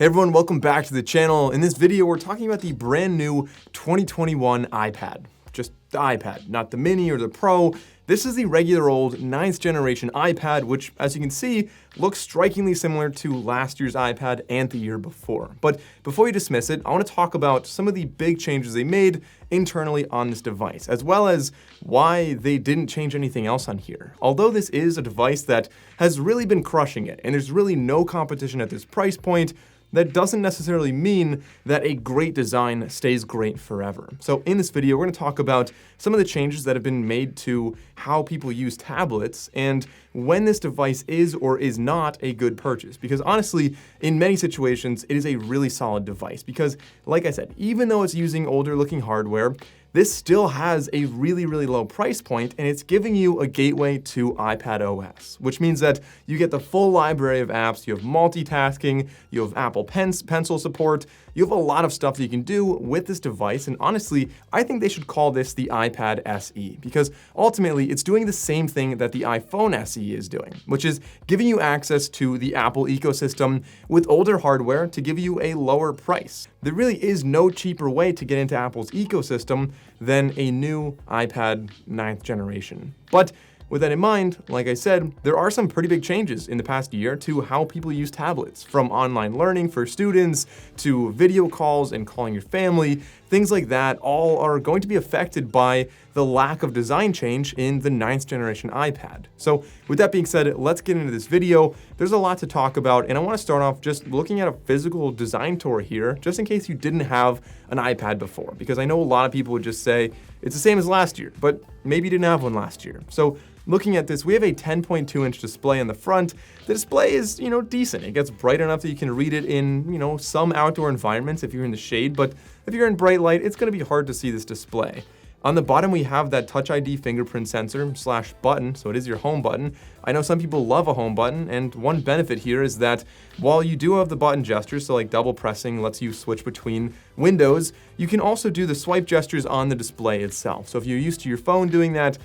Hey everyone, welcome back to the channel. In this video, we're talking about the brand new 2021 iPad. Just the iPad, not the mini or the Pro. This is the regular old 9th generation iPad, which, as you can see, looks strikingly similar to last year's iPad and the year before. But before you dismiss it, I want to talk about some of the big changes they made internally on this device, as well as why they didn't change anything else on here. Although this is a device that has really been crushing it, and there's really no competition at this price point, that doesn't necessarily mean that a great design stays great forever. So in this video, we're going to talk about some of the changes that have been made to how people use tablets and when this device is or is not a good purchase. Because honestly, in many situations, it is a really solid device. Because like I said, even though it's using older looking hardware, this still has a really, really low price point, and it's giving you a gateway to iPadOS, which means that you get the full library of apps. You have multitasking, you have Apple Pencil support, you have a lot of stuff that you can do with this device, and honestly, I think they should call this the iPad SE, because ultimately, it's doing the same thing that the iPhone SE is doing, which is giving you access to the Apple ecosystem with older hardware to give you a lower price. There really is no cheaper way to get into Apple's ecosystem than a new iPad 9th generation. But with that in mind, like I said, there are some pretty big changes in the past year to how people use tablets, from online learning for students to video calls and calling your family. Things like that all are going to be affected by the lack of design change in the 9th generation iPad. So with that being said, let's get into this video. There's a lot to talk about, and I want to start off just looking at a physical design tour here, just in case you didn't have an iPad before, because I know a lot of people would just say it's the same as last year, but maybe you didn't have one last year. So looking at this, we have a 10.2-inch display on the front. The display is, decent. It gets bright enough that you can read it in, some outdoor environments if you're in the shade, but if you're in bright light, it's going to be hard to see this display. On the bottom, we have that Touch ID fingerprint sensor / button, so it is your home button. I know some people love a home button, and one benefit here is that while you do have the button gestures, so like double pressing lets you switch between windows, you can also do the swipe gestures on the display itself. So if you're used to your phone doing that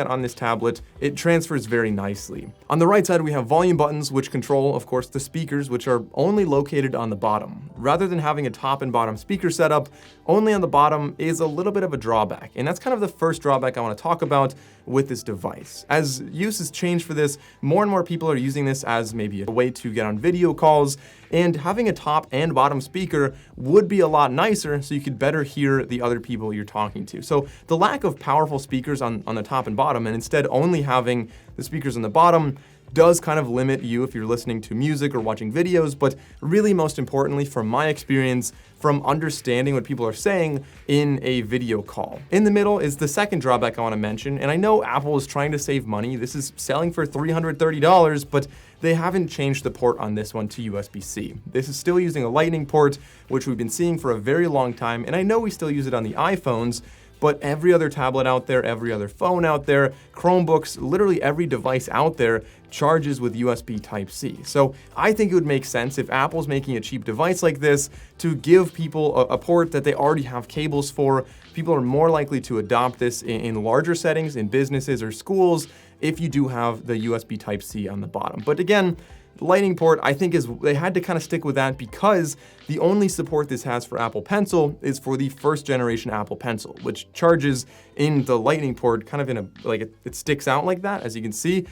on this tablet, it transfers very nicely. On the right side, we have volume buttons, which control, of course, the speakers, which are only located on the bottom. Rather than having a top and bottom speaker setup, only on the bottom is a little bit of a drawback. And that's kind of the first drawback I want to talk about with this device. As use has changed for this, more and more people are using this as maybe a way to get on video calls, and having a top and bottom speaker would be a lot nicer so you could better hear the other people you're talking to. So the lack of powerful speakers on the top and bottom, and instead only having the speakers on the bottom, does kind of limit you if you're listening to music or watching videos, but really most importantly, from my experience, from understanding what people are saying in a video call. In the middle is the second drawback I want to mention, and I know Apple is trying to save money. This is selling for $330, but they haven't changed the port on this one to USB-C. This is still using a Lightning port, which we've been seeing for a very long time, and I know we still use it on the iPhones, but every other tablet out there, every other phone out there, Chromebooks, literally every device out there charges with USB Type-C. So I think it would make sense if Apple's making a cheap device like this to give people a port that they already have cables for. People are more likely to adopt this in larger settings, in businesses or schools, if you do have the USB Type-C on the bottom. But again, the Lightning port, I think, they had to kind of stick with that because the only support this has for Apple Pencil is for the first generation Apple Pencil, which charges in the Lightning port kind of in a, it sticks out like that, as you can see.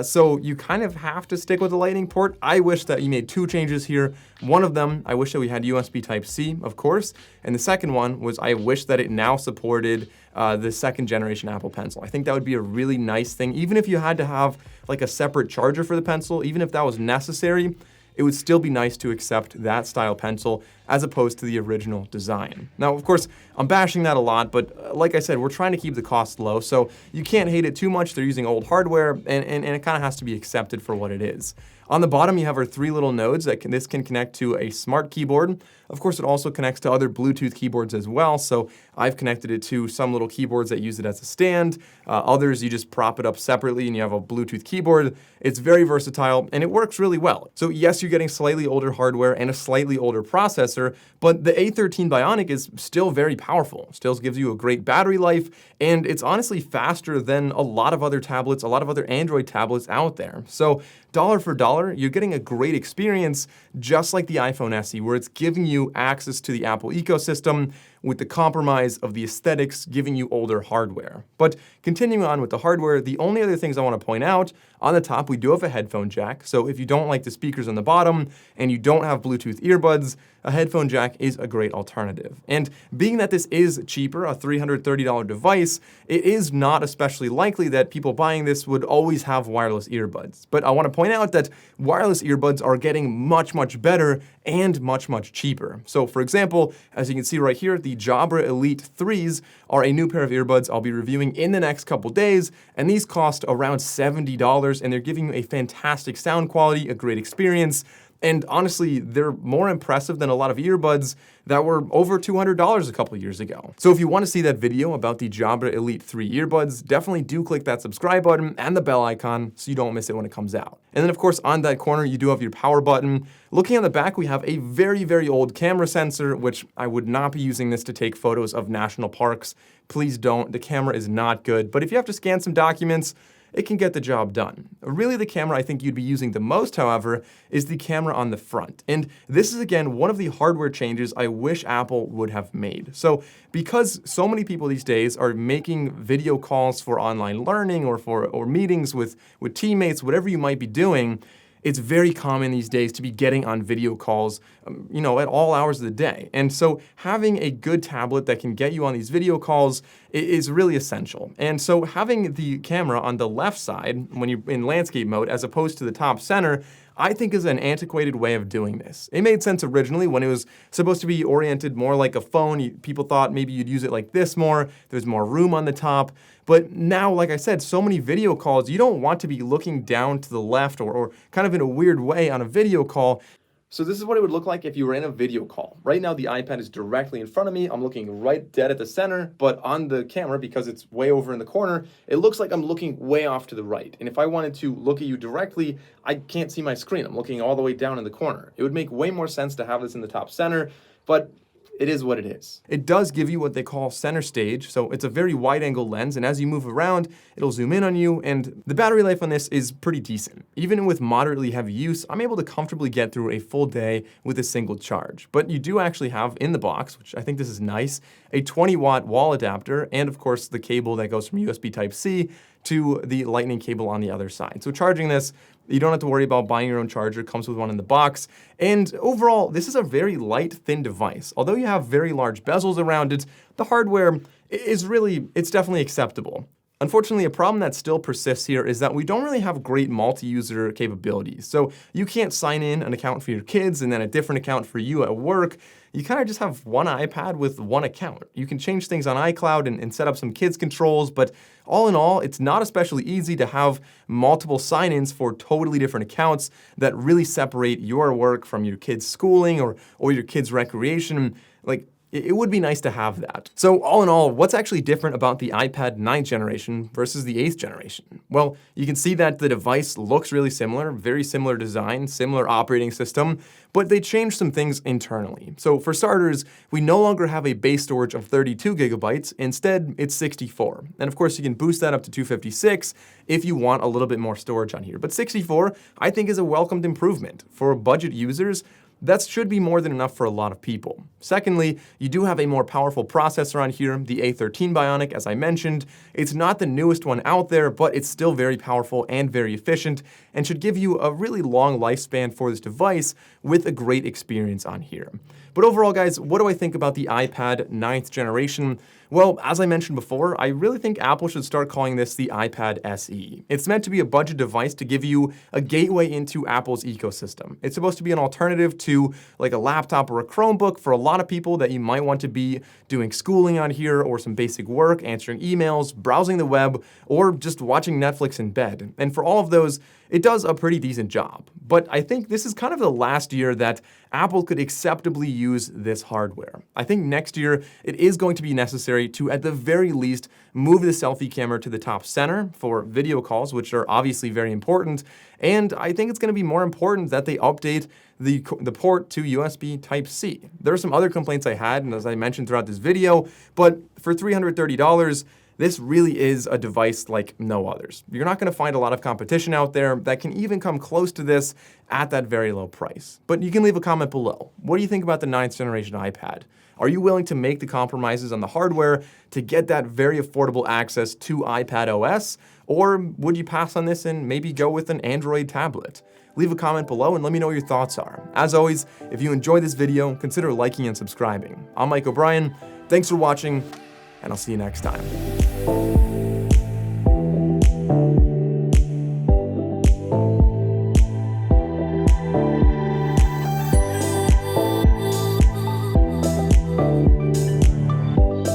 So you kind of have to stick with the Lightning port. I wish that you made two changes here. One of them, I wish that we had USB Type-C, of course. And the second one was I wish that it now supported the second generation Apple Pencil. I think that would be a really nice thing. Even if you had to have like a separate charger for the pencil, even if that was necessary, it would still be nice to accept that style pencil as opposed to the original design. Now, of course, I'm bashing that a lot, but like I said, we're trying to keep the cost low, so you can't hate it too much. They're using old hardware, and it kind of has to be accepted for what it is. On the bottom, you have our three little nodes this can connect to a smart keyboard. Of course, it also connects to other Bluetooth keyboards as well. So I've connected it to some little keyboards that use it as a stand. Others, you just prop it up separately and you have a Bluetooth keyboard. It's very versatile and it works really well. So yes, you're getting slightly older hardware and a slightly older processor, but the A13 Bionic is still very powerful. Still gives you a great battery life, and it's honestly faster than a lot of other tablets, a lot of other Android tablets out there. So dollar for dollar, you're getting a great experience just like the iPhone SE, where it's giving you access to the Apple ecosystem with the compromise of the aesthetics giving you older hardware. But continuing on with the hardware, the only other things I want to point out, on the top we do have a headphone jack, so if you don't like the speakers on the bottom and you don't have Bluetooth earbuds, a headphone jack is a great alternative. And being that this is cheaper, a $330 device, it is not especially likely that people buying this would always have wireless earbuds. But I want to point out that wireless earbuds are getting much better and much cheaper. So for example, as you can see right here, the Jabra Elite 3s are a new pair of earbuds I'll be reviewing in the next couple days, and these cost around $70, and they're giving you a fantastic sound quality, a great experience, and honestly, they're more impressive than a lot of earbuds that were over $200 a couple years ago. So if you want to see that video about the Jabra Elite 3 earbuds, definitely do click that subscribe button and the bell icon so you don't miss it when it comes out. And then of course on that corner you do have your power button. Looking on the back, we have a very old camera sensor, which I would not be using this to take photos of national parks. Please don't, the camera is not good. But if you have to scan some documents, it can get the job done. Really, the camera I think you'd be using the most, however, is the camera on the front. And this is, again, one of the hardware changes I wish Apple would have made. So because so many people these days are making video calls for online learning or meetings with teammates, whatever you might be doing, it's very common these days to be getting on video calls, at all hours of the day. And so having a good tablet that can get you on these video calls is really essential. And so having the camera on the left side when you're in landscape mode as opposed to the top center, I think is an antiquated way of doing this. It made sense originally when it was supposed to be oriented more like a phone. People thought maybe you'd use it like this more, there's more room on the top. But now, like I said, so many video calls, you don't want to be looking down to the left or kind of in a weird way on a video call. So this is what it would look like if you were in a video call. Right now, the iPad is directly in front of me. I'm looking right dead at the center, but on the camera, because it's way over in the corner, it looks like I'm looking way off to the right. And if I wanted to look at you directly, I can't see my screen. I'm looking all the way down in the corner. It would make way more sense to have this in the top center, but it is what it is. It does give you what they call center stage, so it's a very wide angle lens, and as you move around, it'll zoom in on you, and the battery life on this is pretty decent. Even with moderately heavy use, I'm able to comfortably get through a full day with a single charge. But you do actually have in the box, which I think this is nice, a 20-watt wall adapter, and of course the cable that goes from USB Type-C to the lightning cable on the other side. So charging this, you don't have to worry about buying your own charger, it comes with one in the box. And overall, this is a very light, thin device. Although you have very large bezels around it, the hardware is it's definitely acceptable. Unfortunately, a problem that still persists here is that we don't really have great multi-user capabilities. So you can't sign in an account for your kids and then a different account for you at work. You kind of just have one iPad with one account. You can change things on iCloud and set up some kids controls, but all in all, it's not especially easy to have multiple sign-ins for totally different accounts that really separate your work from your kids' schooling or your kids' recreation. It would be nice to have that. So all in all, what's actually different about the iPad 9th generation versus the 8th generation? Well, you can see that the device looks really similar, very similar design, similar operating system, but they changed some things internally. So for starters, we no longer have a base storage of 32 gigabytes, instead it's 64. And of course you can boost that up to 256 if you want a little bit more storage on here. But 64, I think, is a welcomed improvement. For budget users, that should be more than enough for a lot of people. Secondly, you do have a more powerful processor on here, the A13 Bionic, as I mentioned. It's not the newest one out there, but it's still very powerful and very efficient, and should give you a really long lifespan for this device with a great experience on here. But overall, guys, what do I think about the iPad 9th generation? Well, as I mentioned before, I really think Apple should start calling this the iPad SE. It's meant to be a budget device to give you a gateway into Apple's ecosystem. It's supposed to be an alternative to like a laptop or a Chromebook for a lot of people that you might want to be doing schooling on here or some basic work, answering emails, browsing the web, or just watching Netflix in bed. And for all of those, it does a pretty decent job. But I think this is kind of the last year that Apple could acceptably use this hardware. I think next year it is going to be necessary to, at the very least, move the selfie camera to the top center for video calls, which are obviously very important. And I think it's going to be more important that they update the port to USB Type-C. There are some other complaints I had, and as I mentioned throughout this video, but for $330, this really is a device like no others. You're not going to find a lot of competition out there that can even come close to this at that very low price. But you can leave a comment below. What do you think about the 9th generation iPad? Are you willing to make the compromises on the hardware to get that very affordable access to iPadOS? Or would you pass on this and maybe go with an Android tablet? Leave a comment below and let me know what your thoughts are. As always, if you enjoyed this video, consider liking and subscribing. I'm Mike O'Brien. Thanks for watching, and I'll see you next time.